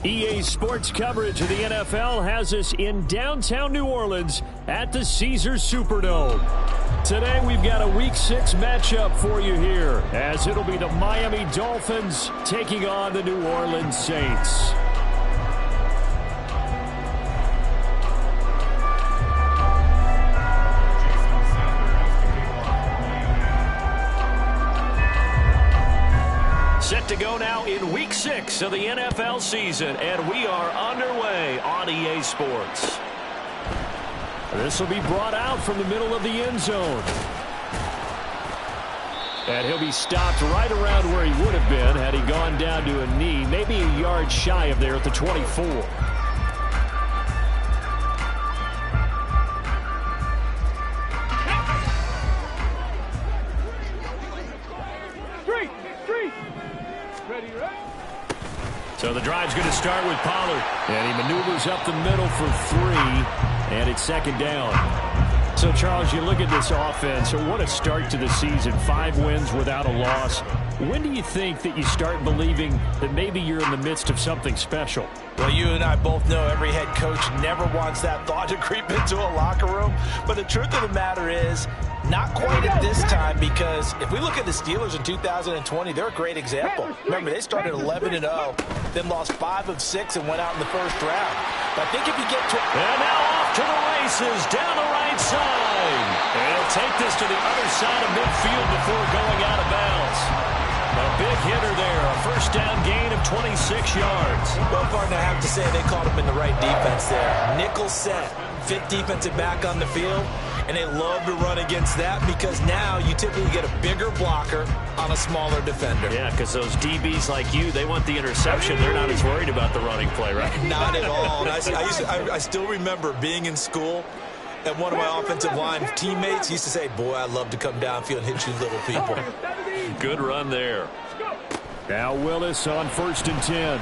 EA Sports coverage of the NFL has us in downtown New Orleans at the Caesars Superdome. Today we've got a Week 6 matchup for you here, as it'll be the Miami Dolphins taking on the New Orleans Saints. Set to go now in Week 6 of the NFL season, and we are underway on EA Sports. This will be brought out from the middle of the end zone. And he'll be stopped right around where he would have been had he gone down to a knee, maybe a yard shy of there at the 24. So the drive's going to start with Pollard, and he maneuvers up the middle for 3, and it's second down. So, Charles, you look at this offense, so what a start to the season, 5 wins without a loss. When do you think that you start believing that maybe you're in the midst of something special? Well, you and I both know every head coach never wants that thought to creep into a locker room. But the truth of the matter is, not quite at this time, because if we look at the Steelers in 2020, they're a great example. Remember, they started 11-0, then lost 5 of 6 and went out in the first round. But I think if you get to... And now off to the races, down the right side. And he'll take this to the other side of midfield before going out of bounds. A big hitter there, a first down gain of 26 yards. Well, partner, I have to say they caught him in the right defense there. Nickel set, 5th defensive back on the field, and they love to run against that because now you typically get a bigger blocker on a smaller defender. Yeah, because those DBs like you, they want the interception. They're not as worried about the running play, right? Not at all. And I still remember being in school, and one of my offensive line teammates used to say, boy, I'd love to come downfield and hit you little people. Good run there. Now Willis on 1st and 10.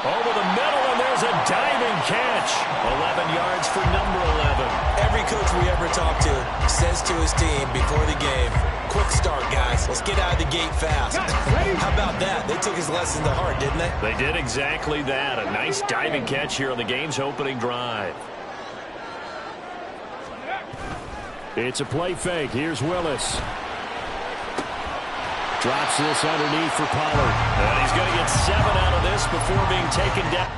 Over the middle, and there's a diving catch. 11 yards for number 11. Every coach we ever talk to says to his team before the game, quick start, guys. Let's get out of the gate fast. How about that? They took his lesson to heart, didn't they? They did exactly that. A nice diving catch here on the game's opening drive. It's a play fake. Here's Willis. Drops this underneath for Pollard. And he's going to get 7 out of this before being taken down.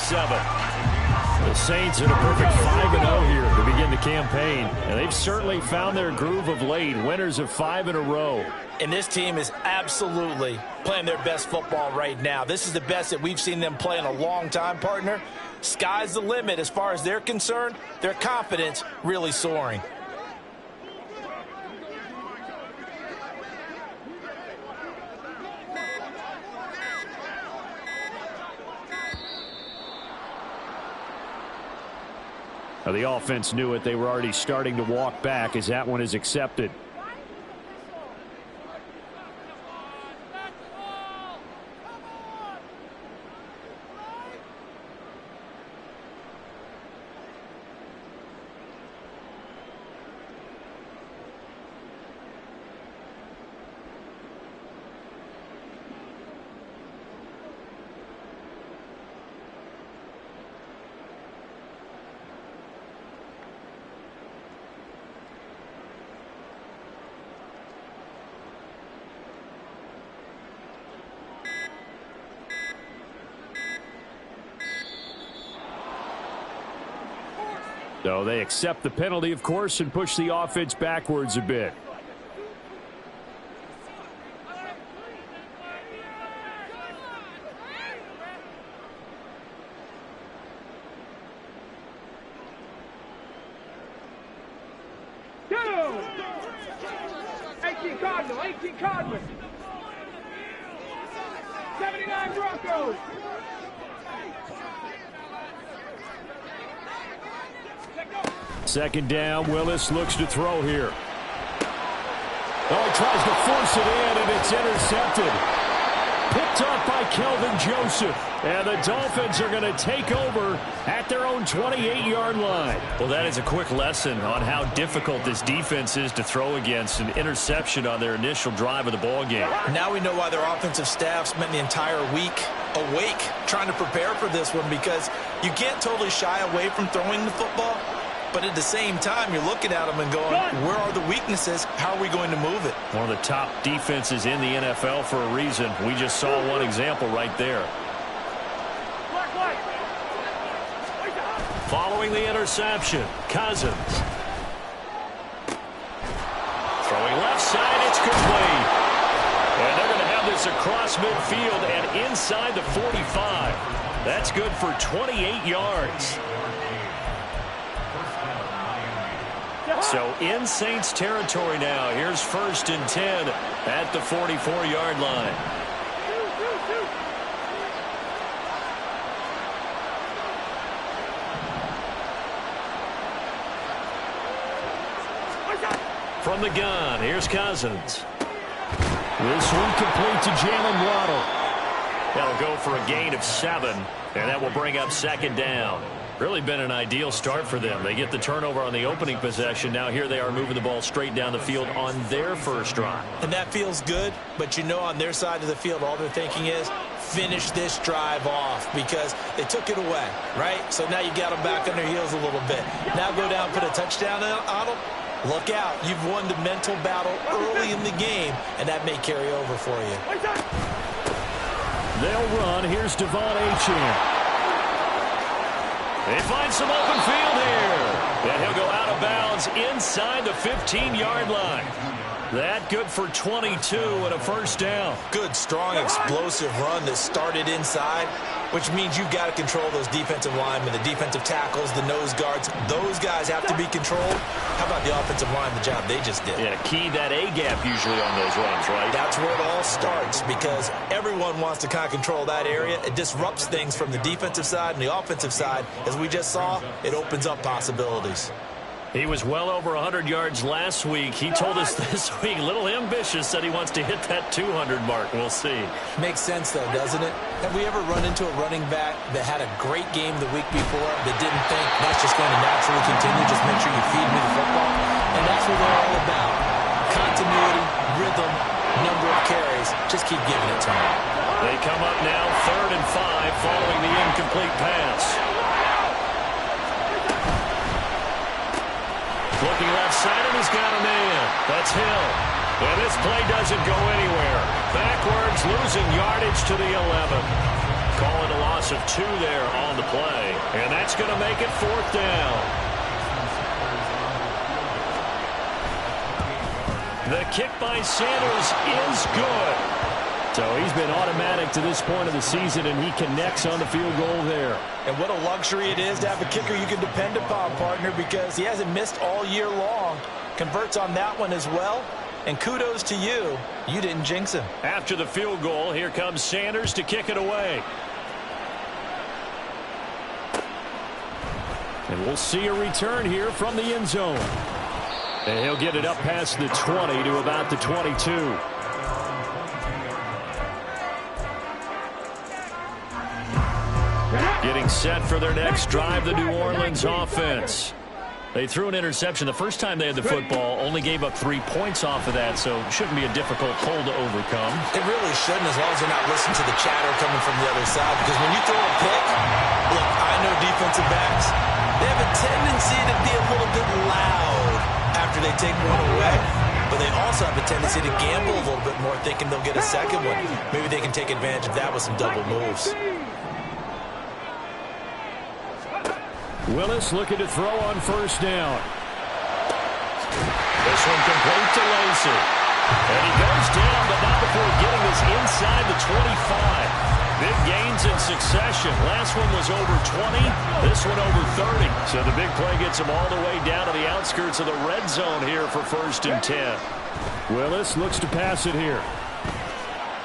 The Saints in a perfect 5-0 here to begin the campaign, and they've certainly found their groove of late, winners of 5 in a row. And this team is absolutely playing their best football right now. This is the best that we've seen them play in a long time, partner. Sky's the limit as far as they're concerned. Their confidence really soaring. Now, the offense knew it. They were already starting to walk back as that one is accepted. So they accept the penalty, of course, and push the offense backwards a bit. Go! 18 Cardinal, 18 Cardinal. 79 Broncos. Second down, Willis looks to throw here. Oh, he tries to force it in, and it's intercepted. Picked up by Kelvin Joseph. And the Dolphins are going to take over at their own 28-yard line. Well, that is a quick lesson on how difficult this defense is to throw against. An interception on their initial drive of the ball game. Now we know why their offensive staff spent the entire week awake trying to prepare for this one, because you can't totally shy away from throwing the football. But at the same time, you're looking at them and going, where are the weaknesses? How are we going to move it? One of the top defenses in the NFL for a reason. We just saw one example right there. Following the interception, Cousins. Throwing left side, it's complete. And they're going to have this across midfield and inside the 45. That's good for 28 yards. So in Saints territory now. Here's 1st and 10 at the 44-yard line. From the gun, here's Cousins. This one complete to Jalen Waddle. That'll go for a gain of 7, and that will bring up 2nd down. Really been an ideal start for them. They get the turnover on the opening possession. Now here they are moving the ball straight down the field on their first drive. And that feels good, but you know on their side of the field, all they're thinking is finish this drive off, because they took it away, right? So now you got them back on their heels a little bit. Now go down, put a touchdown on them. Look out. You've won the mental battle early in the game, and that may carry over for you. They'll run. Here's Devon Achane. They find some open field here. And he'll go out of bounds inside the 15-yard line. That good for 22 and a first down. Good, strong, explosive run that started inside, which means you've got to control those defensive linemen, the defensive tackles, the nose guards. Those guys have to be controlled. How about the offensive line, the job they just did? Yeah, key that A-gap usually on those runs, right? That's where it all starts, because everyone wants to kind of control that area. It disrupts things from the defensive side and the offensive side. As we just saw, it opens up possibilities. He was well over 100 yards last week. He told us this week, a little ambitious, said he wants to hit that 200 mark. We'll see. Makes sense, though, doesn't it? Have we ever run into a running back that had a great game the week before that didn't think that's just going to naturally continue? Just make sure you feed me the football. And that's what they're all about. Continuity, rhythm, number of carries. Just keep giving it to them. They come up now 3rd and 5 following the incomplete pass. Looking left side, and he's got a man. That's Hill. And this play doesn't go anywhere. Backwards, losing yardage to the 11. Calling a loss of 2 there on the play. And that's going to make it 4th down. The kick by Sanders is good. So he's been automatic to this point of the season, and he connects on the field goal there. And what a luxury it is to have a kicker you can depend upon, partner, because he hasn't missed all year long. Converts on that one as well. And kudos to you. You didn't jinx him. After the field goal, here comes Sanders to kick it away. And we'll see a return here from the end zone. And he'll get it up past the 20 to about the 22. Getting set for their next drive, the New Orleans offense. They threw an interception the first time they had the football, only gave up 3 points off of that, so it shouldn't be a difficult hole to overcome. It really shouldn't, as long as they're not listening to the chatter coming from the other side, because when you throw a pick, look, I know defensive backs, they have a tendency to be a little bit loud after they take one away, but they also have a tendency to gamble a little bit more, thinking they'll get a second one. Maybe they can take advantage of that with some double moves. Willis looking to throw on first down. This one complete to Lacey. And he goes down, but not before getting this inside the 25. Big gains in succession. Last one was over 20. This one over 30. So the big play gets him all the way down to the outskirts of the red zone here for 1st and 10. Willis looks to pass it here.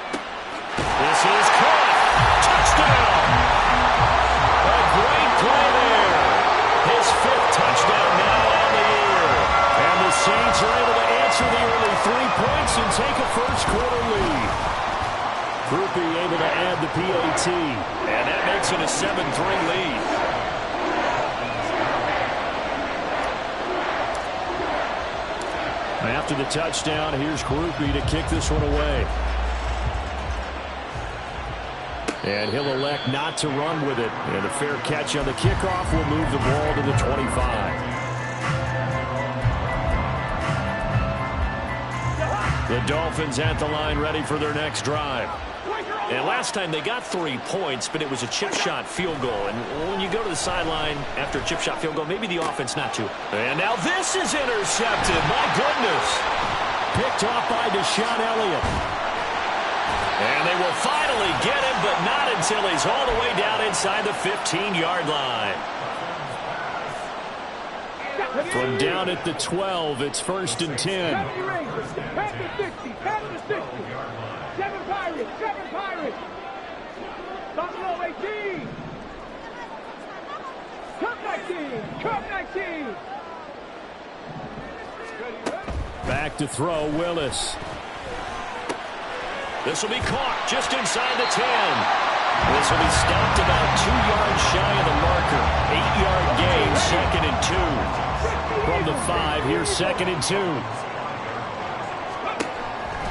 This is caught. Touchdown. A great play there. His 5th touchdown now on the year. And the Saints are able to answer the early 3 points and take a first-quarter lead. Groupie able to add the PAT. And that makes it a 7-3 lead. After the touchdown, here's Groupie to kick this one away. And he'll elect not to run with it. And a fair catch on the kickoff will move the ball to the 25. The Dolphins at the line ready for their next drive. And last time they got 3 points, but it was a chip shot field goal. And when you go to the sideline after a chip shot field goal, maybe the offense not to. And now this is intercepted. My goodness. Picked off by Deshaun Elliott. And they will finally get him, but not until he's all the way down inside the 15-yard line. From down at the 12, it's 1st and 10. Pass to 60, pass to 60. 7 Pirates, 7 Pirates. Buffalo 18. Cup 19, Cup 19. Back to throw, Willis. This will be caught just inside the 10. This will be stopped about 2 yards shy of the marker. 8-yard gain, 2nd and 2. From the 5, here's 2nd and 2.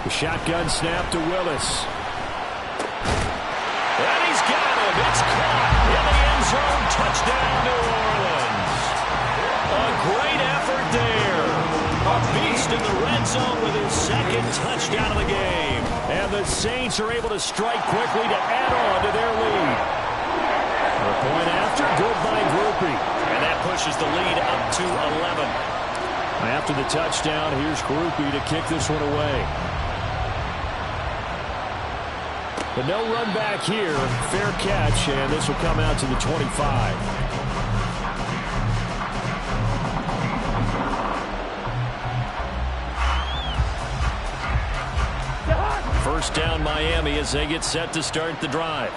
The shotgun snap to Willis. And he's got him. It's caught in the end zone. Touchdown, New Orleans. A great effort there. A beast in the red zone with his 2nd touchdown of the game. And the Saints are able to strike quickly to add on to their lead. A point after, good by Groupie. And that pushes the lead up to 11. After the touchdown, here's Groupie to kick this one away. But no run back here. Fair catch, and this will come out to the 25. First down, Miami, as they get set to start the drive.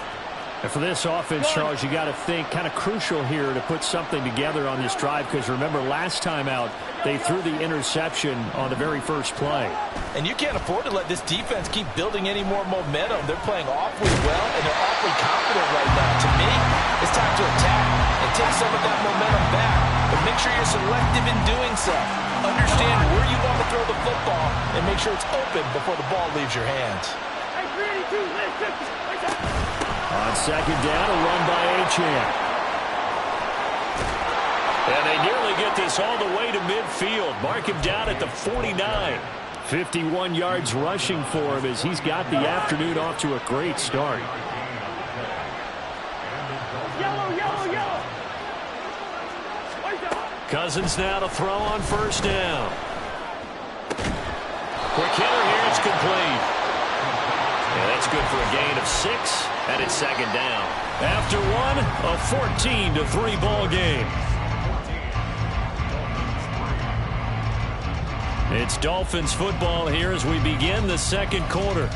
And for this offense, Charles, you got to think kind of crucial here to put something together on this drive, because remember last time out they threw the interception on the very first play. And you can't afford to let this defense keep building any more momentum. They're playing awfully well, and they're awfully confident right now. To me, it's time to attack and take some of that momentum back. But make sure you're selective in doing so. Understand where you want to throw the football and make sure it's open before the ball leaves your hands. On 2nd down, a run by Achane. And they nearly get this all the way to midfield. Mark him down at the 49. 51 yards rushing for him as he's got the afternoon off to a great start. Cousins now to throw on first down. Quick hitter here, it's complete. And that's good for a gain of 6, and it's 2nd down. After one, a 14-3 ball game. It's Dolphins football here as we begin the 2nd quarter,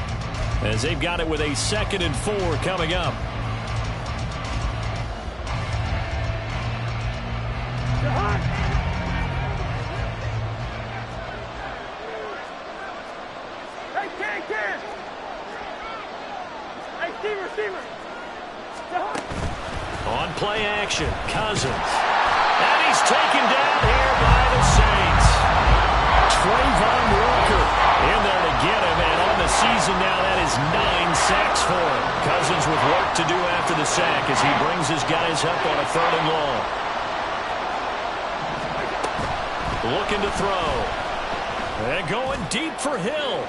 as they've got it with a 2nd and 4 coming up. On play action, Cousins. And he's taken down here by the Saints. Trayvon Walker in there to get him, and on the season now, that is 9 sacks for him. Cousins with work to do after the sack as he brings his guys up on a 3rd and long. Looking to throw. And going deep for Hill.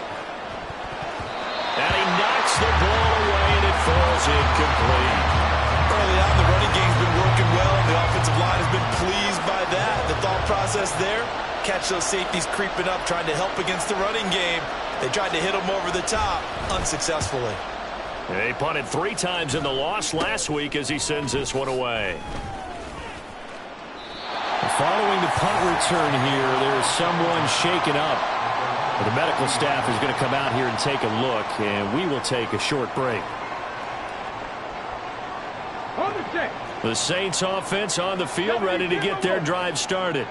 And he knocks the ball away, and it falls incomplete. Early on, the running game's been working well, and the offensive line has has been pleased by that. The thought process there, catch those safeties creeping up, trying to help against the running game. They tried to hit him over the top, unsuccessfully. They punted 3 times in the loss last week as he sends this one away. Following the punt return here, there's someone shaken up. The medical staff is going to come out here and take a look, and we will take a short break. The Saints offense on the field, ready to get their drive started.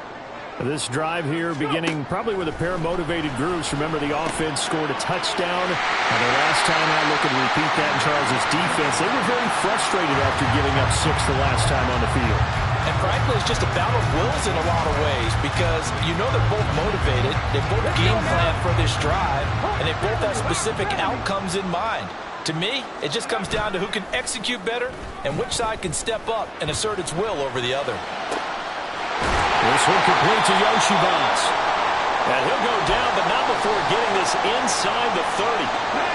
This drive here beginning probably with a pair of motivated groups. Remember, the offense scored a touchdown. And the last time I look and repeat that in Charles' defense, they were very frustrated after giving up 6 the last time on the field. And frankly, it's just a battle of wills in a lot of ways because you know they're both motivated. They both game plan for this drive, and they both have specific outcomes in mind. To me, it just comes down to who can execute better and which side can step up and assert its will over the other. This one complete to Yoshibas. And he'll go down, but not before getting this inside the 30.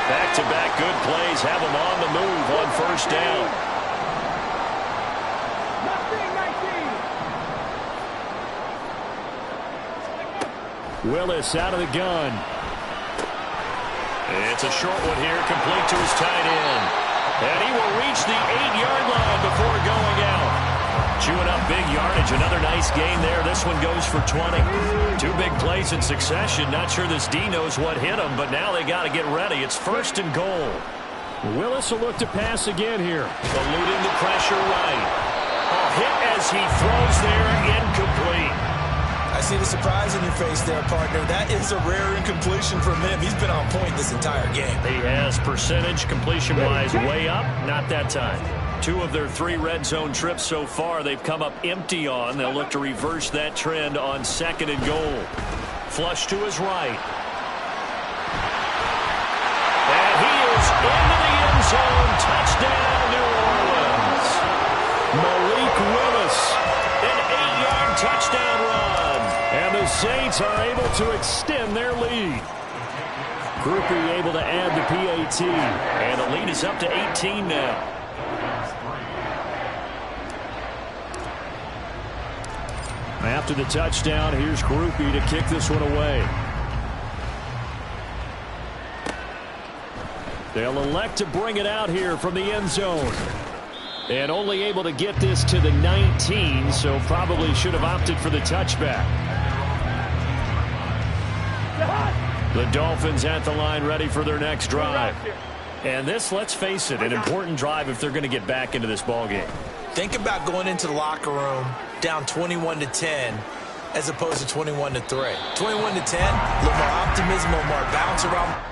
Back-to-back good plays have him on the move on first down. Willis out of the gun. It's a short one here, complete to his tight end. And he will reach the 8-yard line before going out. Chewing up big yardage. Another nice gain there. This one goes for 20. 2 big plays in succession. Not sure this D knows what hit him, but now they got to get ready. It's 1st and goal. Willis will look to pass again here. Eluding the pressure right. A hit as he throws there, incomplete. I see the surprise in your face there, partner. That is a rare incompletion from him. He's been on point this entire game. He has percentage completion-wise way up. Not that time. 2 of their 3 red zone trips so far they've come up empty on. They'll look to reverse that trend on 2nd and goal. Flush to his right. And he is into the end zone. Touchdown, New Orleans. Malik Willis, an 8-yard touchdown run. And the Saints are able to extend their lead. Groupie able to add the PAT. And the lead is up to 18 now. After the touchdown, here's Groupie to kick this one away. They'll elect to bring it out here from the end zone. And only able to get this to the 19, so probably should have opted for the touchback. The Dolphins at the line ready for their next drive. And this, let's face it, an important drive if they're going to get back into this ballgame. Think about going into the locker room down 21-10 as opposed to 21-3. 21-10, a little more optimism, a little more bounce around.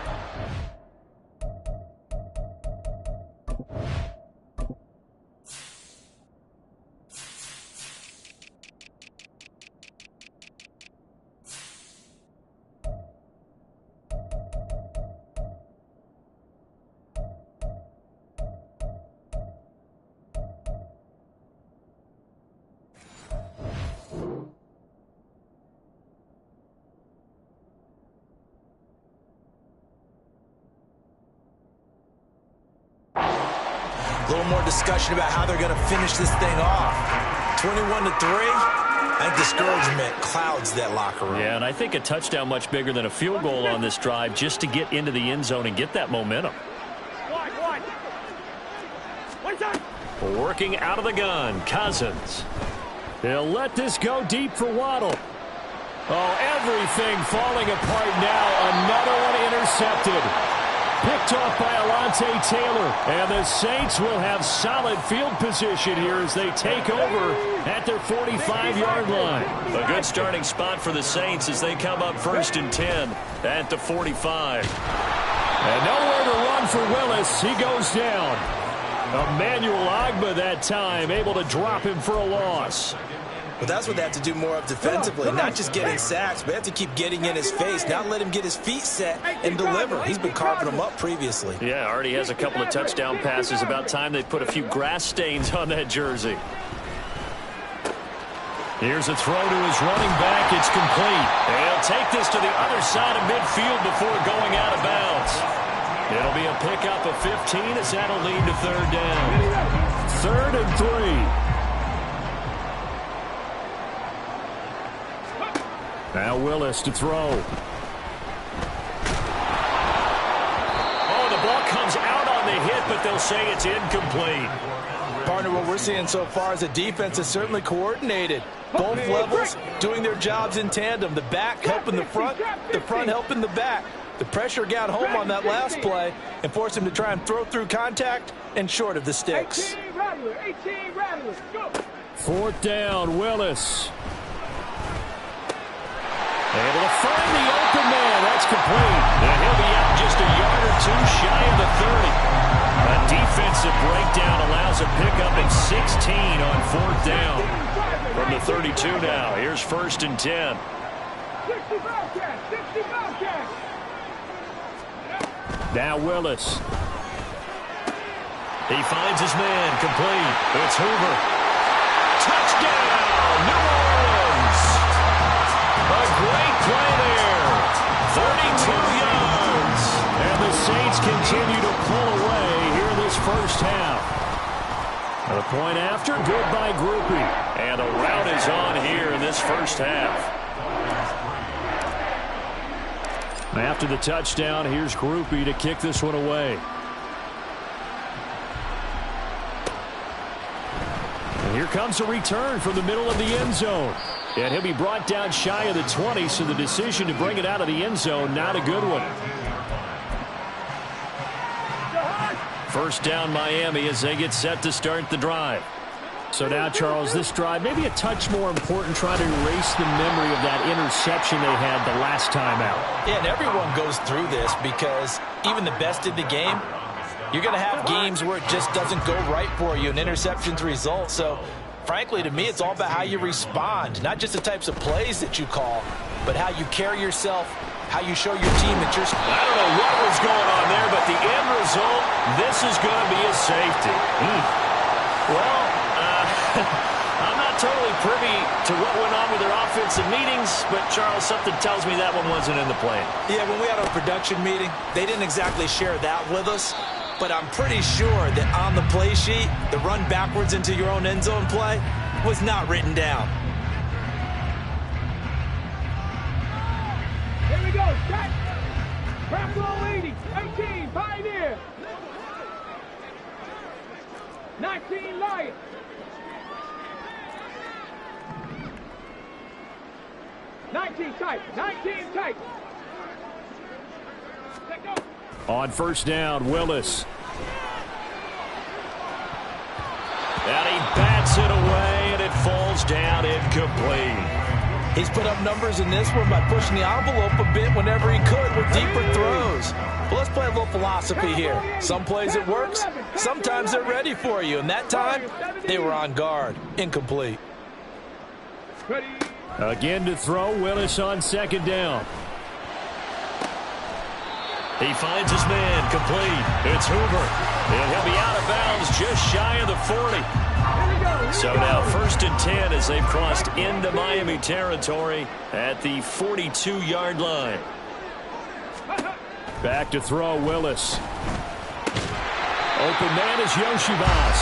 A little more discussion about how they're going to finish this thing off. 21-3, I think discouragement clouds that locker room. Yeah, and I think a touchdown much bigger than a field goal on this drive just to get into the end zone and get that momentum. Working out of the gun, Cousins. They'll let this go deep for Waddle. Oh, everything falling apart now. Another one intercepted. Picked off by Alontae Taylor. And the Saints will have solid field position here as they take over at their 45-yard line. A good starting spot for the Saints as they come up 1st and 10 at the 45. And nowhere to run for Willis. He goes down. Emmanuel Ogbah that time able to drop him for a loss. Well, that's what they have to do more of defensively, not just getting sacks, but they have to keep getting in his face, not let him get his feet set and deliver. He's been carving them up previously. Yeah, already has a couple of touchdown passes. About time they put a few grass stains on that jersey. Here's a throw to his running back. It's complete. They'll take this to the other side of midfield before going out of bounds. It'll be a pickup of 15 as that'll lead to 3rd down. 3rd and 3. Now Willis to throw. Oh, the ball comes out on the hit, but they'll say it's incomplete. Partner, what we're seeing so far is the defense is certainly coordinated. Both levels doing their jobs in tandem. The back helping the front helping the back. The pressure got home on that last play and forced him to try and throw through contact and short of the sticks. 18 rattlers, go. 4th down, Willis. Able to find the open man. That's complete. And he'll be out just a yard or two shy of the 30. A defensive breakdown allows a pickup at 16 on 4th down. From the 32 now. Here's 1st and 10. 60 Bobcats, 60 Bobcats. Now Willis. He finds his man. Complete. It's Hoover. Touchdown, New Orleans. A great play there. 32 yards. And the Saints continue to pull away here this first half. A point after, good by Groupie. And the rout is on here in this first half. After the touchdown, here's Groupie to kick this one away. And here comes a return from the middle of the end zone. And he'll be brought down shy of the 20, so the decision to bring it out of the end zone, not a good one. 1st down Miami as they get set to start the drive. So now, Charles, this drive maybe a touch more important, trying to erase the memory of that interception they had the last time out. Yeah, and everyone goes through this because even the best in the game, you're going to have games where it just doesn't go right for you and interceptions result. So, frankly, to me, it's all about how you respond, not just the types of plays that you call, but how you carry yourself, how you show your team that you're... I don't know what was going on there, but the end result, this is going to be a safety. Well, I'm not totally privy to what went on with their offensive meetings, but, Charles, something tells me that one wasn't in the plan. Yeah, when we had our production meeting, they didn't exactly share that with us, but I'm pretty sure that on the play sheet, the run backwards into your own end zone play was not written down. Here we go, set. Crack roll 80, 18, Pioneer. 19, Lions. Nineteen tight. On 1st down, Willis. And he bats it away, and it falls down incomplete. He's put up numbers in this one by pushing the envelope a bit whenever he could with deeper throws. Well, let's play a little philosophy here. Some plays it works, sometimes they're ready for you, and that time they were on guard. Incomplete. Ready. Again to throw, Willis on 2nd down. He finds his man, complete. It's Hoover. And he'll be out of bounds just shy of the 40. So now 1st and 10 as they've crossed into Miami territory at the 42-yard line. Back to throw, Willis. Open man is Yoshibas.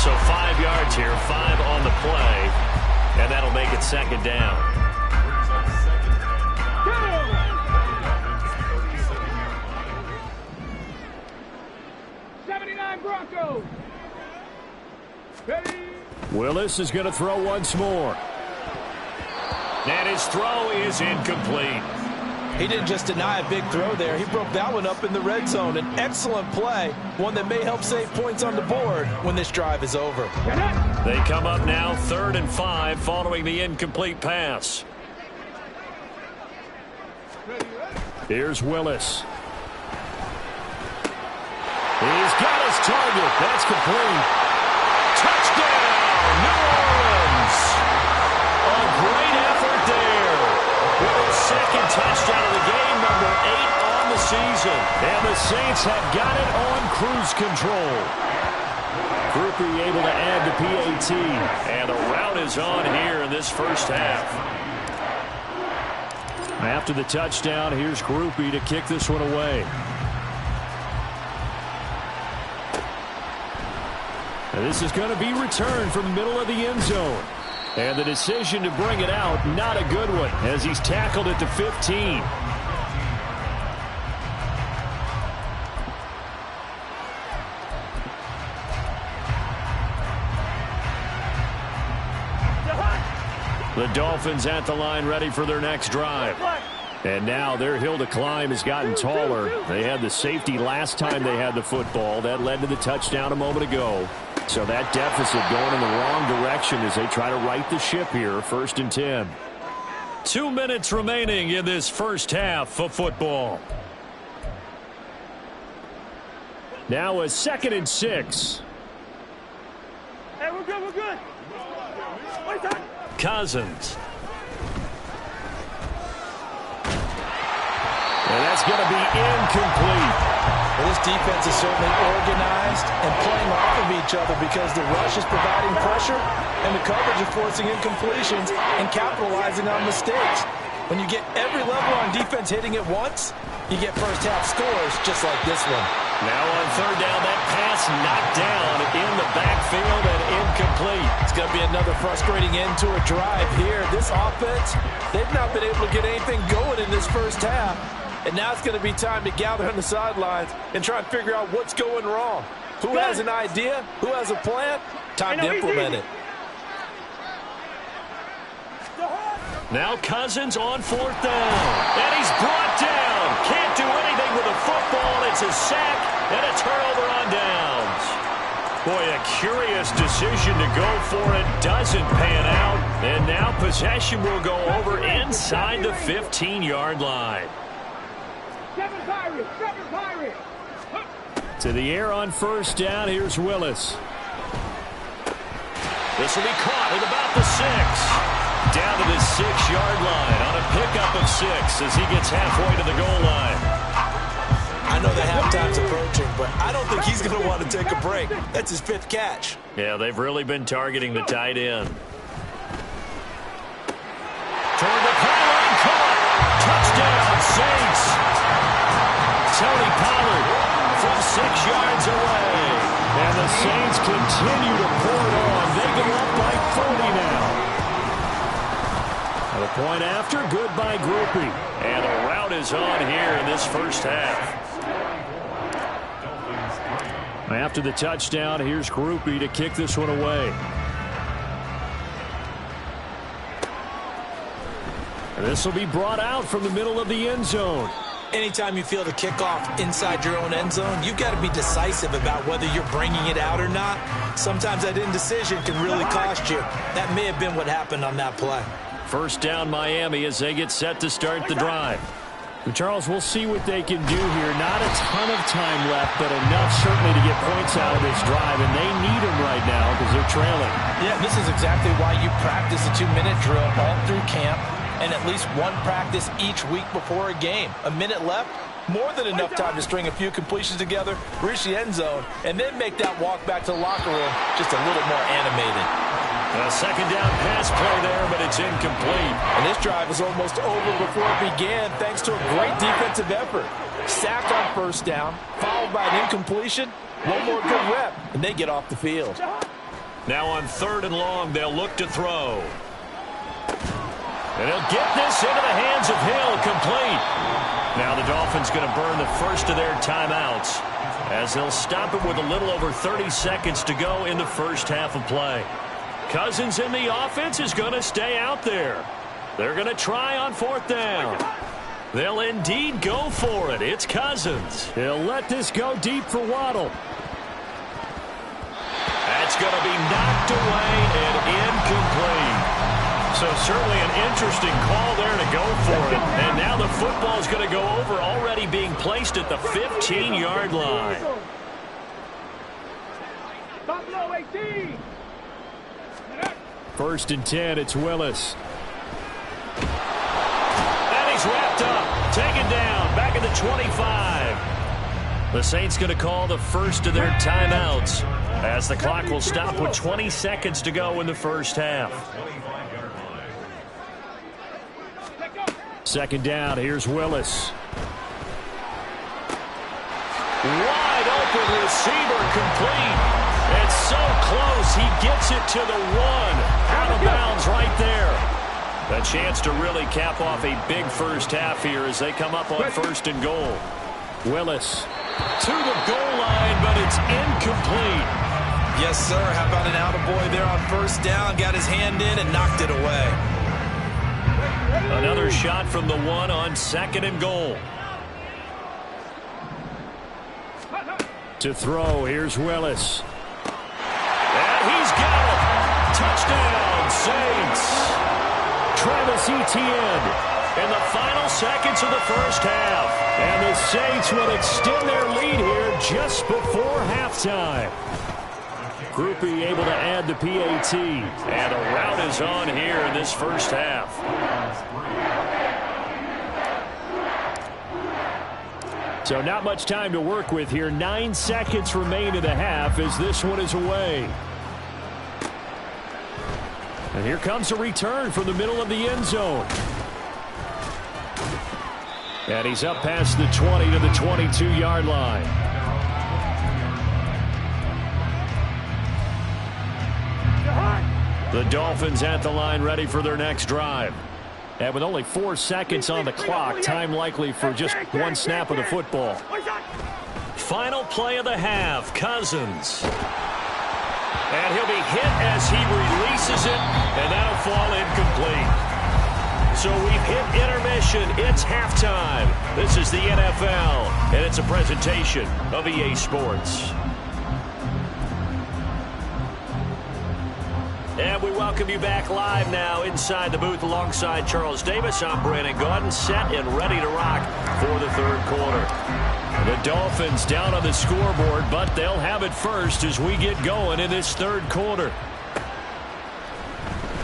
So 5 yards here, 5 on the play. And that'll make it 2nd down. Broncos. Ready. Willis is going to throw once more. And his throw is incomplete. He didn't just deny a big throw there. He broke that one up in the red zone. An excellent play, one that may help save points on the board when this drive is over. They come up now 3rd and 5 following the incomplete pass. Here's Willis. He's got his target. That's complete. Touchdown, New Orleans. A great effort there. With his 2nd touchdown of the game, number 8 on the season. And the Saints have got it on cruise control. Groupie able to add the PAT. And the rout is on here in this first half. After the touchdown, here's Groupie to kick this one away. And this is going to be returned from the middle of the end zone. And the decision to bring it out, not a good one, as he's tackled at the 15. The Dolphins at the line, ready for their next drive. And now their hill to climb has gotten taller. They had the safety last time they had the football. That led to the touchdown a moment ago. So that deficit going in the wrong direction as they try to right the ship here. 1st and 10. 2 minutes remaining in this first half of football. Now a 2nd and 6. Hey, we're good, we're good. Wait, time. Cousins. And that's going to be incomplete. Well, this defense is certainly organized and playing off of each other because the rush is providing pressure and the coverage is forcing incompletions and capitalizing on mistakes. When you get every level on defense hitting at once, you get first half scores just like this one. Now on 3rd down, that pass knocked down in the backfield and incomplete. It's going to be another frustrating end to a drive here. This offense, they've not been able to get anything going in this first half. And now it's going to be time to gather on the sidelines and try and figure out what's going wrong. Who has an idea? Who has a plan? Time to implement it. Now Cousins on 4th down. And he's brought down. Can't do anything with the football. It's a sack and a turnover on downs. Boy, a curious decision to go for it. Doesn't pan out. And now possession will go over inside the 15-yard line. 7 Pirates, 7 Pirates. To the air on 1st down. Here's Willis. This will be caught at about the 6. Down to the 6-yard line on a pickup of 6 as he gets halfway to the goal line. I know the halftime's approaching, but I don't think he's going to want to take a break. That's his 5th catch. Yeah, they've really been targeting the tight end. Toward the pylon, caught. Touchdown, Saints. Tony Pollard from 6 yards away. And the Saints continue to pour it on. They go up by 40 now. The point after, good by Groupie. And the route is on here in this first half. After the touchdown, here's Groupie to kick this one away. And this will be brought out from the middle of the end zone. Anytime you feel the kickoff inside your own end zone, you've got to be decisive about whether you're bringing it out or not. Sometimes that indecision can really cost you. That may have been what happened on that play. 1st down Miami as they get set to start the drive. And Charles, we'll see what they can do here. Not a ton of time left, but enough certainly to get points out of this drive, and they need them right now because they're trailing. Yeah, this is exactly why you practice a 2-minute drill all through camp and at least one practice each week before a game. A minute left, more than enough time to string a few completions together, reach the end zone, and then make that walk back to the locker room just a little more animated. A 2nd down pass play there, but it's incomplete. And this drive was almost over before it began thanks to a great defensive effort. Sack on 1st down, followed by an incompletion. One more good rep, and they get off the field. Now on 3rd and long, they'll look to throw. And he'll get this into the hands of Hill, complete. Now the Dolphins going to burn the first of their timeouts as they'll stop it with a little over 30 seconds to go in the first half of play. Cousins in the offense is going to stay out there. They're going to try on 4th down. They'll indeed go for it. It's Cousins. He'll let this go deep for Waddle. That's going to be knocked away and incomplete. So certainly an interesting call there to go for it. And now the football is going to go over, already being placed at the 15-yard line. Buffalo 18. 1st and 10, it's Willis. And he's wrapped up, taken down, back at the 25. The Saints going to call the first of their timeouts as the clock will stop with 20 seconds to go in the first half. 2nd down, here's Willis. Wide open receiver, complete. It's so close, he gets it to the 1. Out of bounds right there. A chance to really cap off a big first half here as they come up on first and goal. Willis to the goal line, but it's incomplete. Yes, sir. How about an attaboy there on first down? Got his hand in and knocked it away. Another shot from the one on second and goal. To throw, here's Willis. And he's got it. Touchdown, Saints. Travis Etienne in the final seconds of the first half. And the Saints will extend their lead here just before halftime. Groupie able to add the PAT. And a rout is on here in this first half. So not much time to work with here. 9 seconds remain in the half as this one is away. And here comes a return from the middle of the end zone. And he's up past the 20 to the 22-yard line. The Dolphins at the line ready for their next drive. And with only 4 seconds on the clock, time likely for just one snap of the football. Final play of the half, Cousins. And he'll be hit as he releases it, and that'll fall incomplete. So we've hit intermission. It's halftime. This is the NFL, and it's a presentation of EA Sports. And we welcome you back live now inside the booth alongside Charles Davis. I'm Brandon Gaudin, set and ready to rock for the third quarter. The Dolphins down on the scoreboard, but they'll have it first as we get going in this third quarter.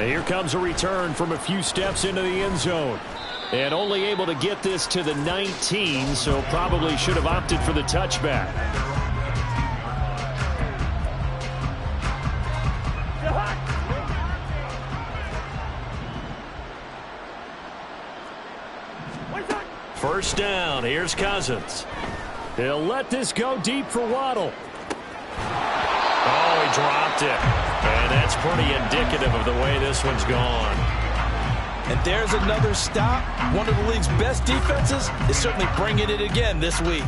And here comes a return from a few steps into the end zone. And only able to get this to the 19, so probably should have opted for the touchback. First down, here's Cousins. He'll let this go deep for Waddle. Oh, he dropped it. And that's pretty indicative of the way this one's gone. And there's another stop. One of the league's best defenses is certainly bringing it again this week.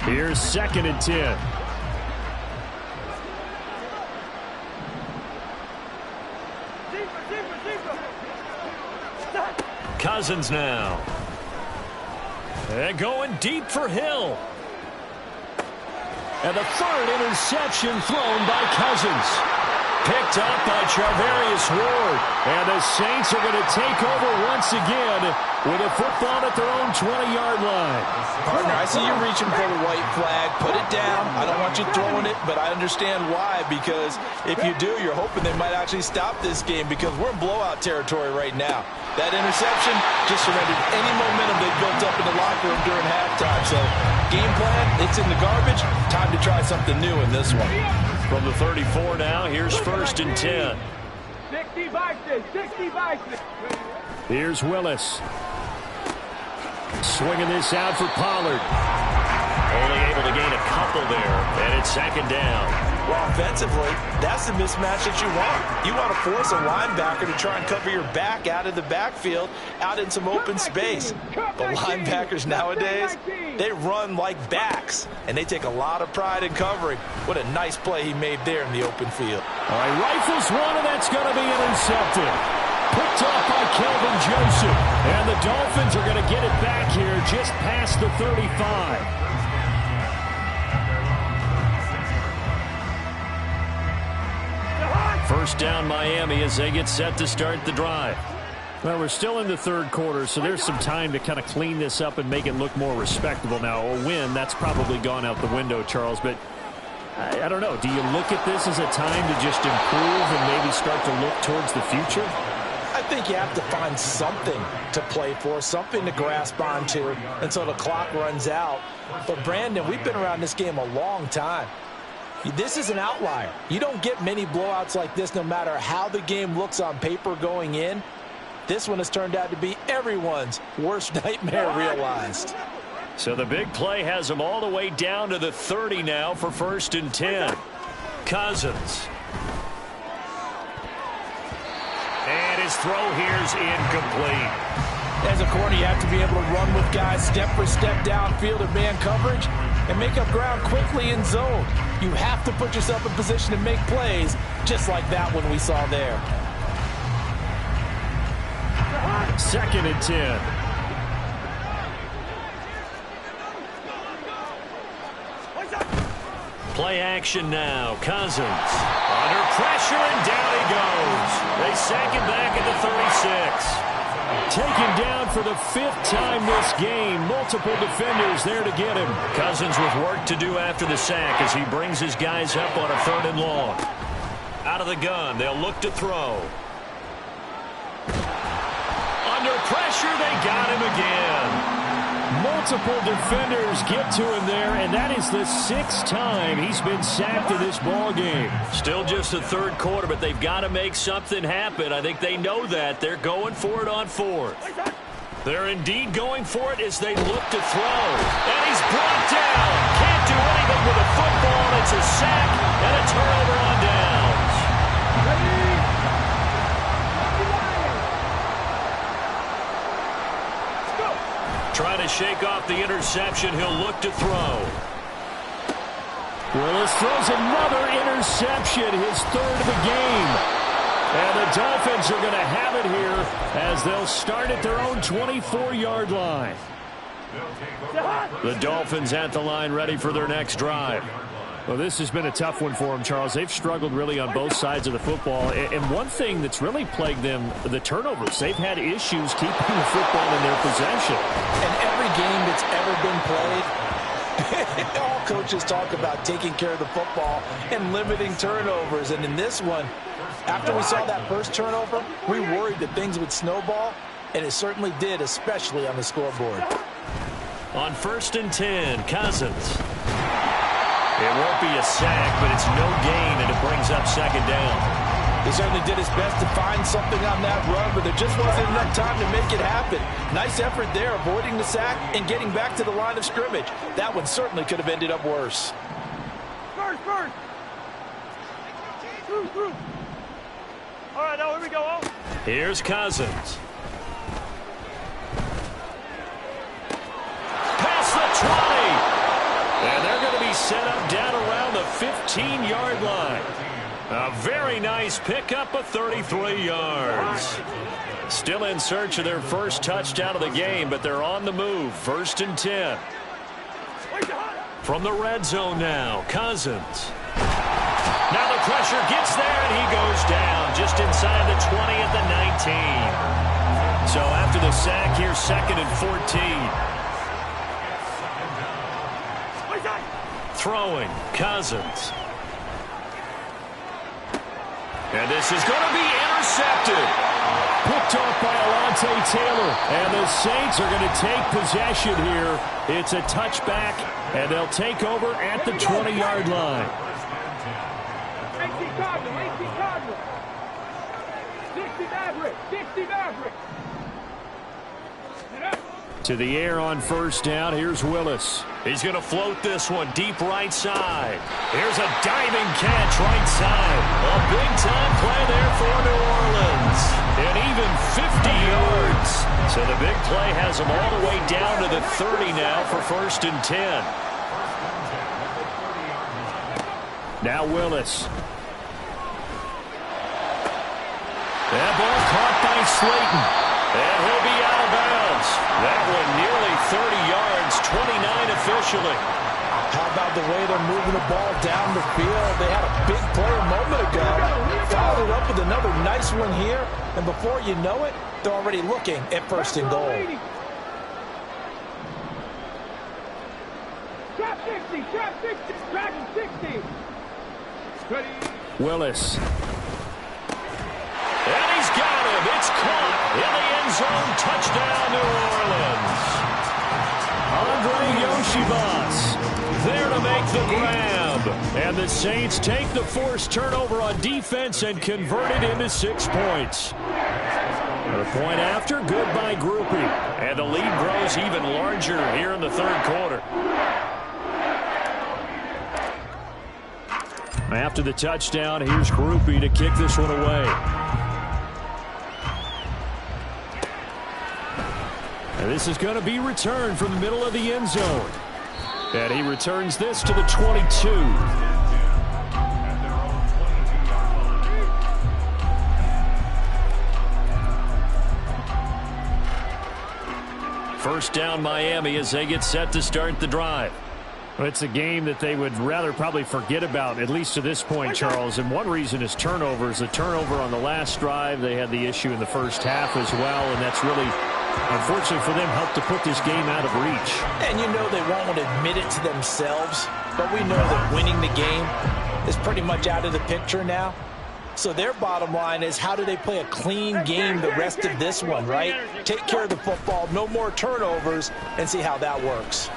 Here's 2nd and 10. Cousins now. And going deep for Hill. And the third interception thrown by Cousins. Picked up by Charvarius Ward. And the Saints are going to take over once again with a football at their own 20-yard line. Partner, I see you reaching for the white flag. Put it down. I don't want you throwing it, but I understand why. Because if you do, you're hoping they might actually stop this game because we're in blowout territory right now. That interception just surrendered any momentum they built up in the locker room during halftime. So, game plan, it's in the garbage. Time to try something new in this one. From the 34 now, here's 1st and 10. 60 Vikings, 60 Vikings. Here's Willis. Swinging this out for Pollard. Only able to gain a couple there, and it's 2nd down. Well, offensively, that's the mismatch that you want. You want to force a linebacker to try and cover your back out of the backfield, out in some open space. But linebackers nowadays, they run like backs, and they take a lot of pride in covering. What a nice play he made there in the open field. All right, rifles one, and that's going to be intercepted. Picked off by Kelvin Joseph. And the Dolphins are going to get it back here just past the 35. First down Miami as they get set to start the drive. Well, we're still in the third quarter, so there's some time to kind of clean this up and make it look more respectable now. A win, that's probably gone out the window, Charles, but I don't know. Do you look at this as a time to just improve and maybe start to look towards the future? I think you have to find something to play for, something to grasp onto until the clock runs out. But, Brandon, we've been around this game a long time. This is an outlier. You don't get many blowouts like this no matter how the game looks on paper going in. This one has turned out to be everyone's worst nightmare realized. So the big play has them all the way down to the 30 now for 1st and 10. Cousins. his throw here's incomplete. As a corner, you have to be able to run with guys step for step downfield in man coverage and make up ground quickly in zone. You have to put yourself in position to make plays, just like that one we saw there. 2nd and 10. Play action now. Cousins under pressure, and down he goes. They sack him back at the 36. Taken down for the 5th time this game. Multiple defenders there to get him. Cousins with work to do after the sack as he brings his guys up on a 3rd and long. Out of the gun, they'll look to throw. Under pressure, they got him again. Multiple defenders get to him there, and that is the 6th time he's been sacked in this ball game. Still just the 3rd quarter, but they've got to make something happen. I think they know that. They're going for it on 4th. They're indeed going for it as they look to throw. And he's brought down. Can't do anything with a football. It's a sack and a turnover on downs. Trying to shake off the interception. He'll look to throw. Willis throws another interception, his 3rd of the game. And the Dolphins are going to have it here as they'll start at their own 24-yard line. The Dolphins at the line ready for their next drive. Well, this has been a tough one for them, Charles. They've struggled really on both sides of the football. And one thing that's really plagued them, the turnovers. They've had issues keeping the football in their possession. And every game that's ever been played, all coaches talk about taking care of the football and limiting turnovers. And in this one, after we saw that first turnover, we worried that things would snowball, and it certainly did, especially on the scoreboard. On 1st and 10, Cousins. It won't be a sack, but it's no gain, and it brings up 2nd down. He certainly did his best to find something on that run, but there just wasn't enough time to make it happen. Nice effort there, avoiding the sack and getting back to the line of scrimmage. That one certainly could have ended up worse. First. Through. All right, now here we go. Here's Cousins. Past the 20. And they're going to be set up down around the 15-yard line. A very nice pickup of 33 yards. Still in search of their first touchdown of the game, but they're on the move. 1st and 10. From the red zone now, Cousins. Now the pressure gets there, and he goes down just inside the 20 at the 19. So after the sack, here's 2nd and 14. Throwing, Cousins. And this is going to be intercepted. Picked off by Alontae Taylor. And the Saints are going to take possession here. It's a touchback, and they'll take over at the 20-yard line. 18 Cardinal. 60 Maverick. To the air on 1st down. Here's Willis. He's going to float this one deep right side. Here's a diving catch right side. A big-time play there for New Orleans. And even 50 yards. So the big play has them all the way down to the 30 now for 1st and 10. Now Willis. That ball caught by Slayton. And he'll be out of bounds. That one nearly 30 yards, 29 officially. How about the way they're moving the ball down the field? They had a big play a moment ago. Followed it up with another nice one here. And before you know it, they're already looking at 1st and goal. Trap 60. Dragon 60. Ready. Willis. And he's got him. It's caught in the end zone. Touchdown, New Orleans. Andre Yoshibas there to make the grab. And the Saints take the forced turnover on defense and convert it into 6 points. The point after, good by Groupie. And the lead grows even larger here in the 3rd quarter. After the touchdown, here's Groupie to kick this one away. And this is going to be returned from the middle of the end zone. And he returns this to the 22. First down Miami as they get set to start the drive. Well, it's a game that they would rather probably forget about, at least to this point, Charles. And one reason is turnovers. A turnover on the last drive. They had the issue in the first half as well, and that's really, unfortunately for them, helped to put this game out of reach. And you know they won't want to admit it to themselves, but we know that winning the game is pretty much out of the picture now. So their bottom line is, how do they play a clean game the rest of this one, right? Take care of the football, no more turnovers, and see how that works.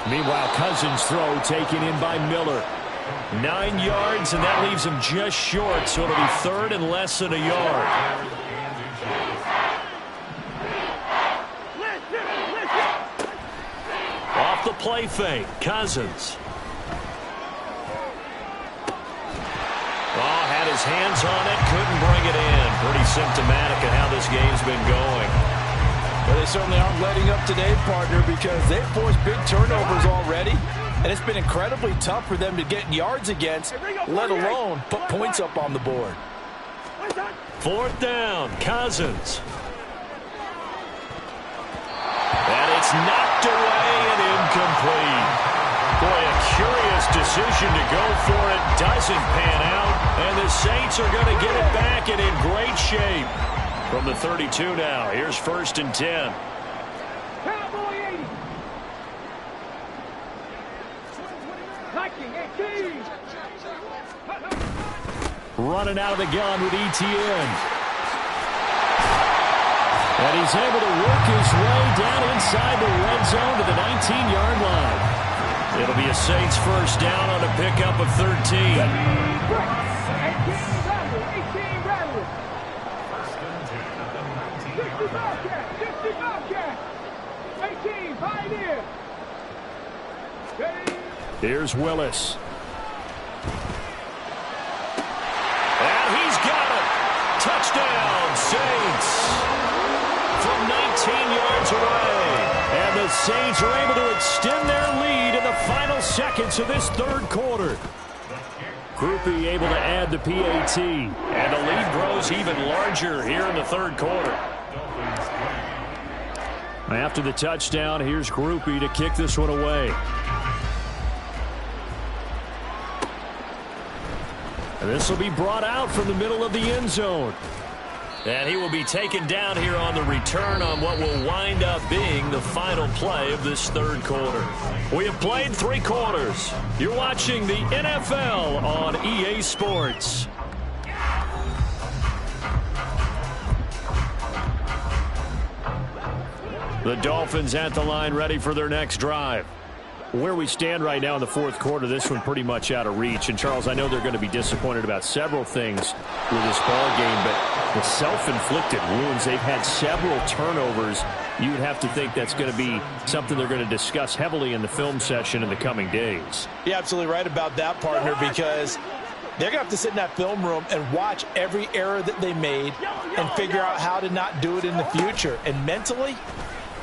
Meanwhile, Cousins' throw taken in by Miller. 9 yards, and that leaves him just short, so it'll be third and less than a yard. Off the play fake, Cousins. Oh, had his hands on it, couldn't bring it in. Pretty symptomatic of how this game's been going. Well, they certainly aren't letting up today, partner, because they've forced big turnovers already, and it's been incredibly tough for them to get yards against, let alone put points up on the board. Fourth down, Cousins. And it's knocked away and incomplete. Boy, a curious decision to go for it. Doesn't pan out, and the Saints are going to get it back and in great shape. From the 32 now, here's first and 10. Cowboy 80. Liking 18. Running out of the gun with ETN. And he's able to work his way down inside the red zone to the 19-yard line. It'll be a Saints first down on a pickup of 13. 18 rattle. 60 Bobcat. 18, Pioneer. Here's Willis. And he's got it. Touchdown, Saints. From 19 yards away. And the Saints are able to extend their lead in the final seconds of this third quarter. Groupie able to add the PAT. And the lead grows even larger here in the third quarter. After the touchdown, here's Groupie to kick this one away. And this will be brought out from the middle of the end zone. And he will be taken down here on the return on what will wind up being the final play of this third quarter. We have played 3 quarters. You're watching the NFL on EA Sports. The Dolphins at the line, ready for their next drive. Where we stand right now in the fourth quarter, this one pretty much out of reach. And, Charles, I know they're going to be disappointed about several things with this ball game, but the self-inflicted wounds, they've had several turnovers. You would have to think that's going to be something they're going to discuss heavily in the film session in the coming days. You're absolutely right about that, partner, because they're going to have to sit in that film room and watch every error that they made and figure out how to not do it in the future. And mentally,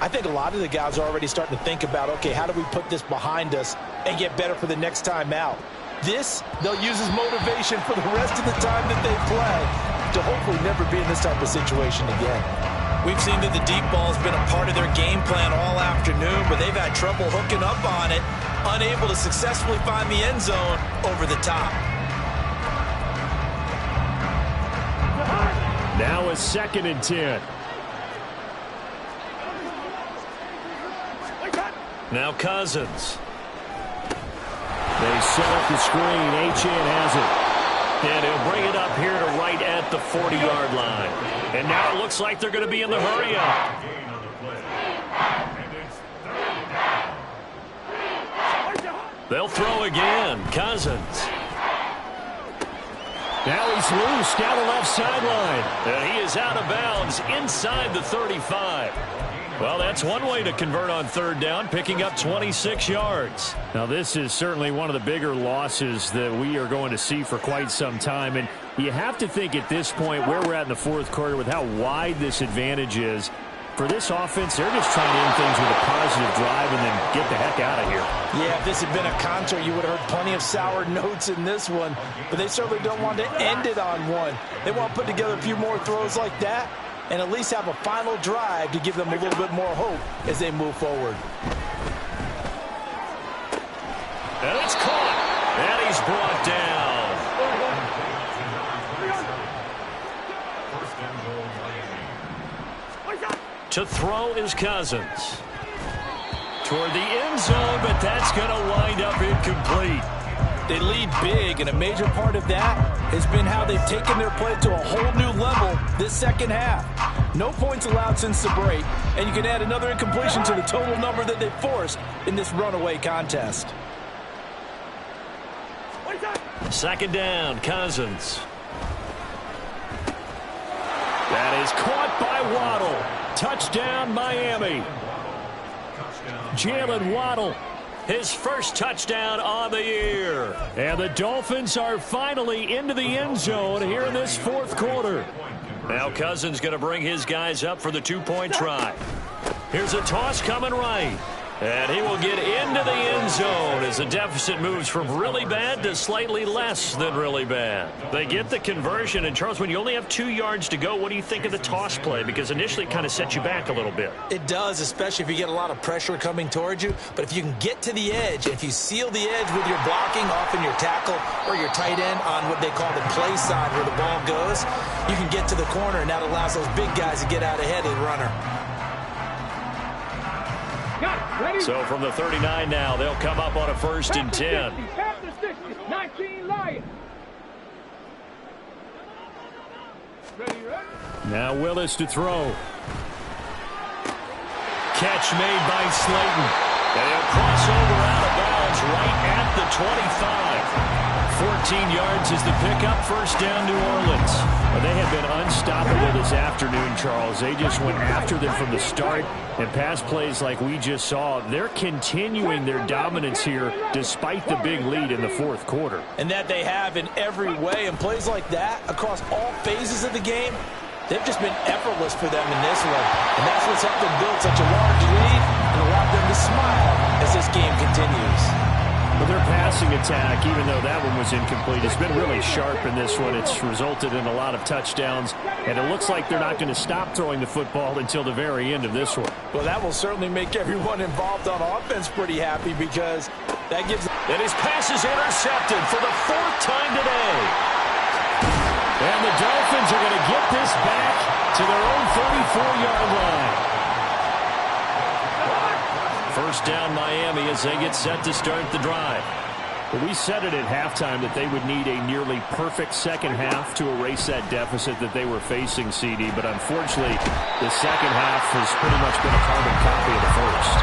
I think a lot of the guys are already starting to think about, okay, how do we put this behind us and get better for the next time out? This, they'll use as motivation for the rest of the time that they play to hopefully never be in this type of situation again. We've seen that the deep ball has been a part of their game plan all afternoon, but they've had trouble hooking up on it, unable to successfully find the end zone over the top. Now a second and 10. Now Cousins. They set up the screen. Achane has it. And he'll bring it up here to right at the 40-yard line. And now it looks like they're going to be in the hurry-up. They'll throw again. Cousins. Now he's loose down the left sideline. And he is out of bounds inside the 35. Well, that's one way to convert on third down, picking up 26 yards. Now, this is certainly one of the bigger losses that we are going to see for quite some time. And you have to think at this point where we're at in the fourth quarter with how wide this advantage is, For this offense, they're just trying to end things with a positive drive and then get the heck out of here. Yeah, if this had been a concert, you would have heard plenty of sour notes in this one. But they certainly don't want to end it on one. They want to put together a few more throws like that and at least have a final drive to give them a little bit more hope as they move forward. And it's caught. And he's brought down. To throw is Cousins. Toward the end zone, but that's going to wind up incomplete. They lead big, and a major part of that has been how they've taken their play to a whole new level this second half. No points allowed since the break, and you can add another incompletion to the total number that they forced in this runaway contest. Second down, Cousins. That is caught by Waddle. Touchdown, Miami. Jalen Waddle, his first touchdown on the year. And the Dolphins are finally into the end zone here in this fourth quarter. Now Cousins going to bring his guys up for the two-point try. Here's a toss coming right. And he will get into the end zone as the deficit moves from really bad to slightly less than really bad. They get the conversion. And, Charles, when you only have 2 yards to go, what do you think of the toss play? Because initially it kind of sets you back a little bit. It does, especially if you get a lot of pressure coming towards you. But if you can get to the edge, if you seal the edge with your blocking, often your tackle or your tight end on what they call the play side where the ball goes, you can get to the corner, and that allows those big guys to get out ahead of the runner. So from the 39 now, they'll come up on a 1st and 10. 19 Lions. Now Willis to throw. Catch made by Slayton. And he'll cross over out of bounds right at the 25. 14 yards is the pickup. First down, New Orleans. Well, they have been unstoppable this afternoon, Charles. They just went after them from the start. And pass plays like we just saw, they're continuing their dominance here despite the big lead in the fourth quarter. And that they have in every way. And plays like that across all phases of the game, they've just been effortless for them in this one. And that's what's helped them build such a large lead and allowed them to smile as this game continues. But their passing attack, even though that one was incomplete, has been really sharp in this one. It's resulted in a lot of touchdowns, and it looks like they're not going to stop throwing the football until the very end of this one. Well, that will certainly make everyone involved on offense pretty happy because that gives... And his pass is intercepted for the 4th time today. And the Dolphins are going to get this back to their own 34-yard line. First down, Miami, as they get set to start the drive. Well, we said it at halftime that they would need a nearly perfect second half to erase that deficit that they were facing, CD. But unfortunately, the second half has pretty much been a carbon copy of the first.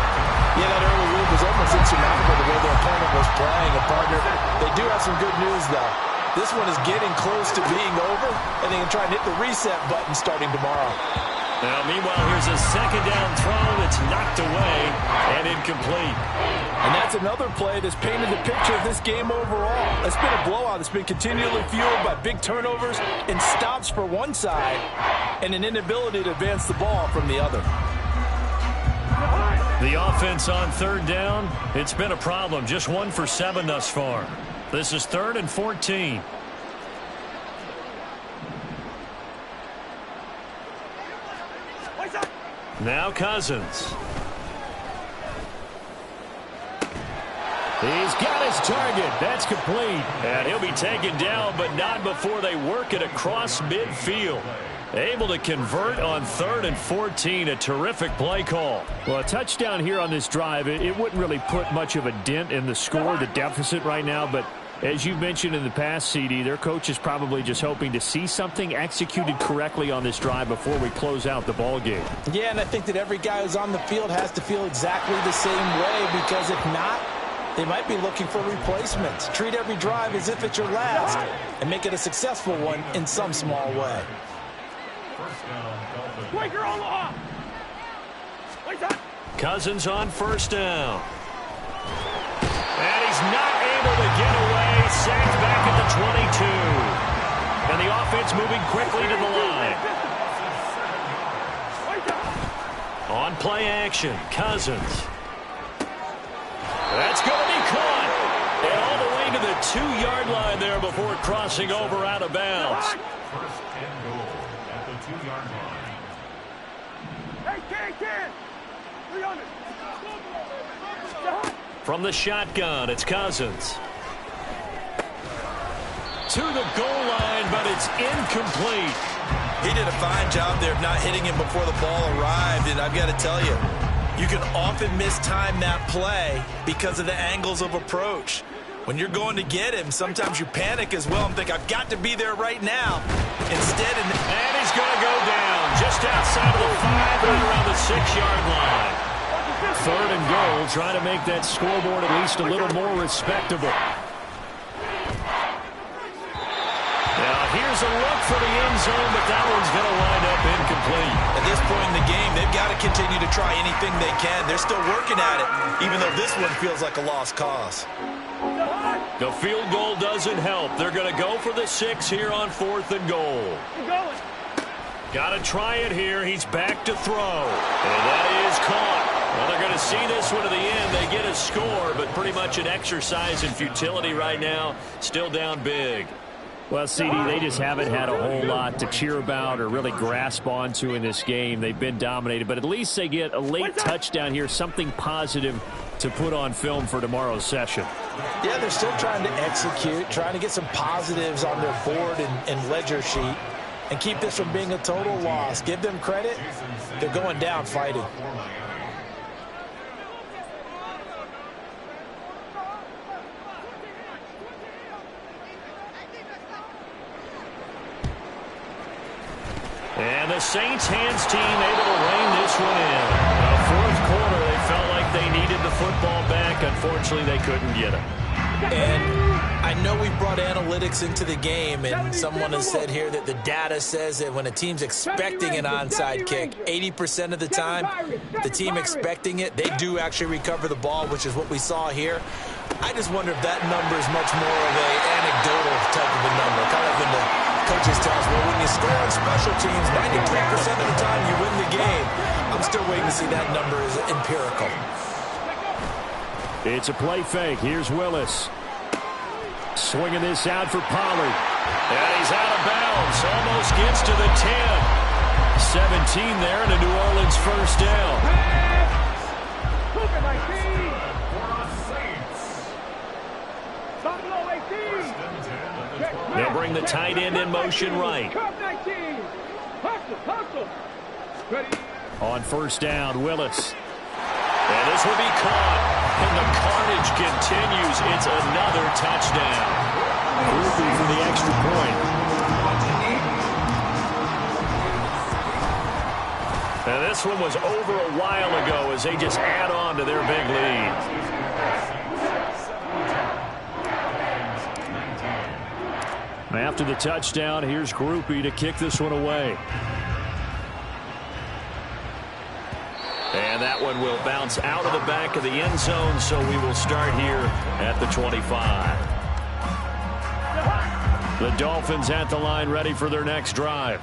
Yeah, that early lead was almost insurmountable the way their opponent was playing. And, partner, they do have some good news, though. This one is getting close to being over, and they can try and hit the reset button starting tomorrow. Now, meanwhile, here's a second down throw that's knocked away and incomplete. And that's another play that's painted the picture of this game overall. It's been a blowout. It's been continually fueled by big turnovers and stops for one side and an inability to advance the ball from the other. The offense on 3rd down, it's been a problem. Just 1 for 7 thus far. This is 3rd and 14. Now Cousins. He's got his target. That's complete. And he'll be taken down, but not before they work it across midfield. Able to convert on 3rd and 14. A terrific play call. Well, a touchdown here on this drive, it wouldn't really put much of a dent in the score, the deficit right now, but as you mentioned in the past, CD, their coach is probably just hoping to see something executed correctly on this drive before we close out the ball game. Yeah, and I think that every guy who's on the field has to feel exactly the same way, because if not, they might be looking for replacements. Treat every drive as if it's your last and make it a successful one in some small way. Cousins on 1st down. And he's not able to get away. Sacked back at the 22. And the offense moving quickly to the line. play action. Cousins. That's going to be caught. And all the way to the 2-yard line there before crossing over out of bounds. First and goal at the 2-yard line. Hey, Ken. 300. From the shotgun, it's Cousins. To the goal line, but it's incomplete. He did a fine job there of not hitting him before the ball arrived, and I've got to tell you, you can often mistime that play because of the angles of approach. When you're going to get him, sometimes you panic as well and think, I've got to be there right now. Instead, and he's going to go down just outside of the 5, right around the 6-yard line. 3rd and goal, trying to make that scoreboard at least a little more respectable. Now, here's a look for the end zone, but that one's going to wind up incomplete. At this point in the game, they've got to continue to try anything they can. They're still working at it, even though this one feels like a lost cause. The field goal doesn't help. They're going to go for the 6 here on 4th and goal. Got to try it here. He's back to throw. And that is caught. Well, they're going to see this one to the end. They get a score, but pretty much an exercise in futility right now. Still down big. Well, CD, they just haven't had a whole lot to cheer about or really grasp onto in this game. They've been dominated, but at least they get a late touchdown here, something positive to put on film for tomorrow's session. Yeah, they're still trying to execute, trying to get some positives on their board and ledger sheet and keep this from being a total loss. Give them credit. They're going down fighting. And the Saints hands team able to rein this one in. The 4th quarter, they felt like they needed the football back. Unfortunately, they couldn't get it. And I know we brought analytics into the game, and someone has said here that the data says that when a team's expecting an onside kick, 80% of the time, the team expecting it, they do actually recover the ball, which is what we saw here. I just wonder if that number is much more of an anecdotal type of a number, kind of when the coaches tell us, well, when you score on special teams, 93% of the time you win the game. I'm still waiting to see that number is empirical. It's a play fake. Here's Willis. Swinging this out for Pollard. And he's out of bounds. Almost gets to the 10. 17 there and a New Orleans first down. They'll bring the tight end in motion right. On first down, Willis. And this will be caught. And the carnage continues. It's another touchdown. Groupie for the extra point. And this one was over a while ago as they just add on to their big lead. After the touchdown, here's Groupie to kick this one away. And that one will bounce out of the back of the end zone, so we will start here at the 25. The Dolphins at the line ready for their next drive.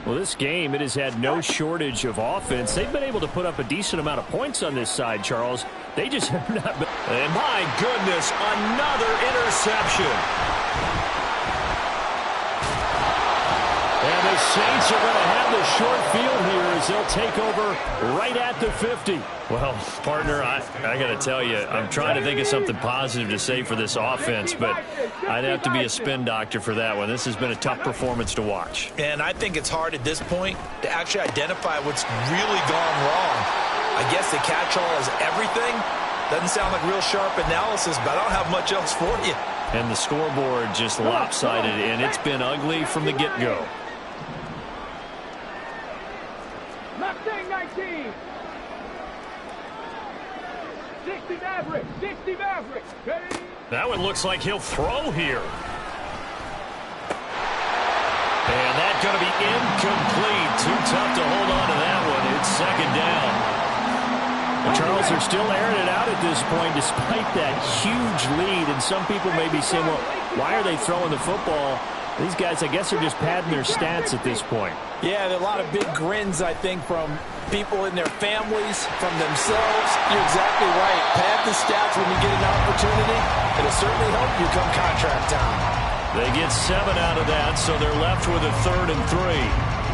Well, this game, it has had no shortage of offense. They've been able to put up a decent amount of points on this side, Charles. They just have not been. And my goodness, another interception. And the Saints are going to have the short field here as they'll take over right at the 50. Well, partner, I got to tell you, I'm trying to think of something positive to say for this offense, but I'd have to be a spin doctor for that one. This has been a tough performance to watch. And I think it's hard at this point to actually identify what's really gone wrong. I guess the catch-all is everything. Doesn't sound like real sharp analysis, but I don't have much else for you. And the scoreboard just lopsided, and it's been ugly from the get-go. Mustang 19. 60 Maverick. 60 Maverick. Ready? That one looks like he'll throw here. And that's going to be incomplete. Too tough to hold on to that one. It's second down. And Charles, they're still airing it out at this point despite that huge lead. And some people may be saying, well, why are they throwing the football? These guys, I guess, are just padding their stats at this point. Yeah, there are a lot of big grins, I think, from people in their families, from themselves. You're exactly right. Pad the stats when you get an opportunity. It'll certainly help you come contract time. They get 7 out of that, so they're left with a 3rd and 3.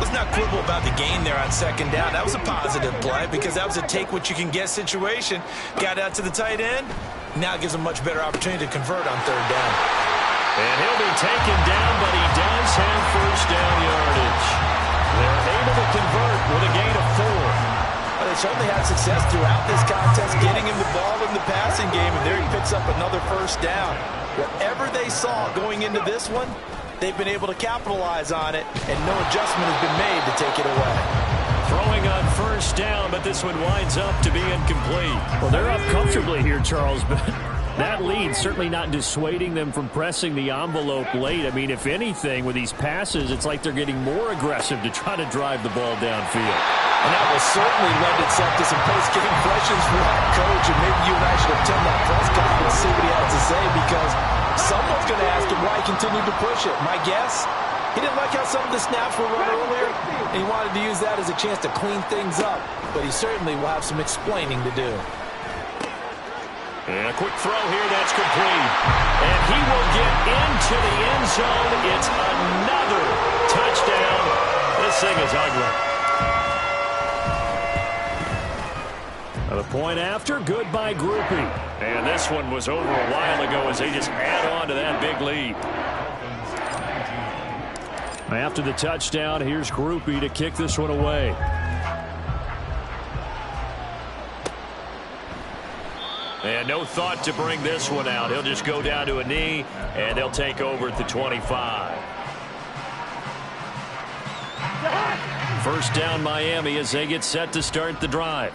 Let's not quibble about the gain there on 2nd down. That was a positive play because that was a take-what-you-can-get situation. Got out to the tight end. Now it gives a much better opportunity to convert on 3rd down. And he'll be taken down, but he does have 1st down yardage. They're able to convert with a gain of 4. Well, they certainly had success throughout this contest, getting him the ball in the passing game, and there he picks up another 1st down. Whatever they saw going into this one, they've been able to capitalize on it, and no adjustment has been made to take it away. Throwing on 1st down, but this one winds up to be incomplete. Well, they're up comfortably here, Charles, but that lead certainly not dissuading them from pressing the envelope late. I mean, if anything, with these passes, it's like they're getting more aggressive to try to drive the ball downfield. And that will certainly lend itself to some post-game questions for that coach, and maybe you and I should attend that press conference and see what he has to say, because someone's going to ask him why he continued to push it. My guess, he didn't like how some of the snaps were run earlier, and he wanted to use that as a chance to clean things up, but he certainly will have some explaining to do. And a quick throw here, that's complete. And he will get into the end zone. It's another touchdown. This thing is ugly. The point after, good by Groupie. And this one was over a while ago as they just add on to that big lead. After the touchdown, here's Groupie to kick this one away. And no thought to bring this one out. He'll just go down to a knee, and they'll take over at the 25. 1st down Miami as they get set to start the drive.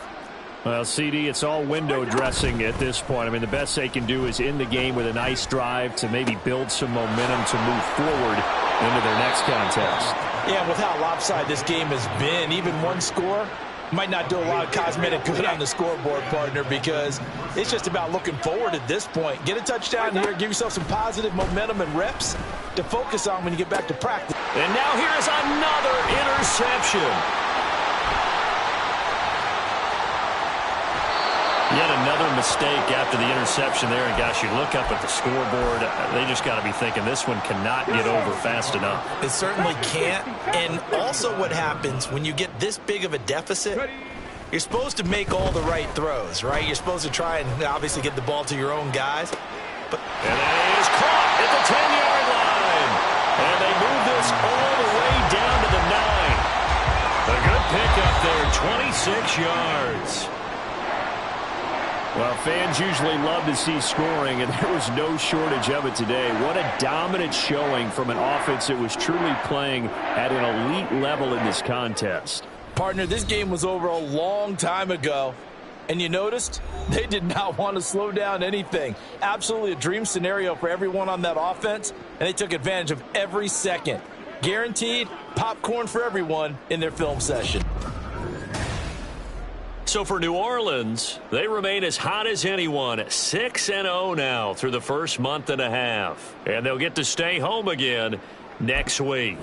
Well, CD, it's all window dressing at this point. I mean, the best they can do is end the game with a nice drive to maybe build some momentum to move forward into their next contest. Yeah, with how lopsided this game has been, even one score might not do a lot of cosmetic good on the scoreboard, partner, because it's just about looking forward at this point. Get a touchdown here, give yourself some positive momentum and reps to focus on when you get back to practice. And now here is another interception. Yet another mistake after the interception there. And, gosh, you look up at the scoreboard. They just got to be thinking this one cannot get over fast enough. It certainly can't. And also what happens when you get this big of a deficit, you're supposed to make all the right throws, right? You're supposed to try and obviously get the ball to your own guys. And that is caught at the 10-yard line. And they move this all the way down to the 9. A good pickup there, 26 yards. Well, fans usually love to see scoring, and there was no shortage of it today. What a dominant showing from an offense that was truly playing at an elite level in this contest. Partner, this game was over a long time ago, and you noticed they did not want to slow down anything. Absolutely a dream scenario for everyone on that offense, and they took advantage of every second. Guaranteed popcorn for everyone in their film session. So for New Orleans, they remain as hot as anyone, 6-0 now through the first month and a half. And they'll get to stay home again next week.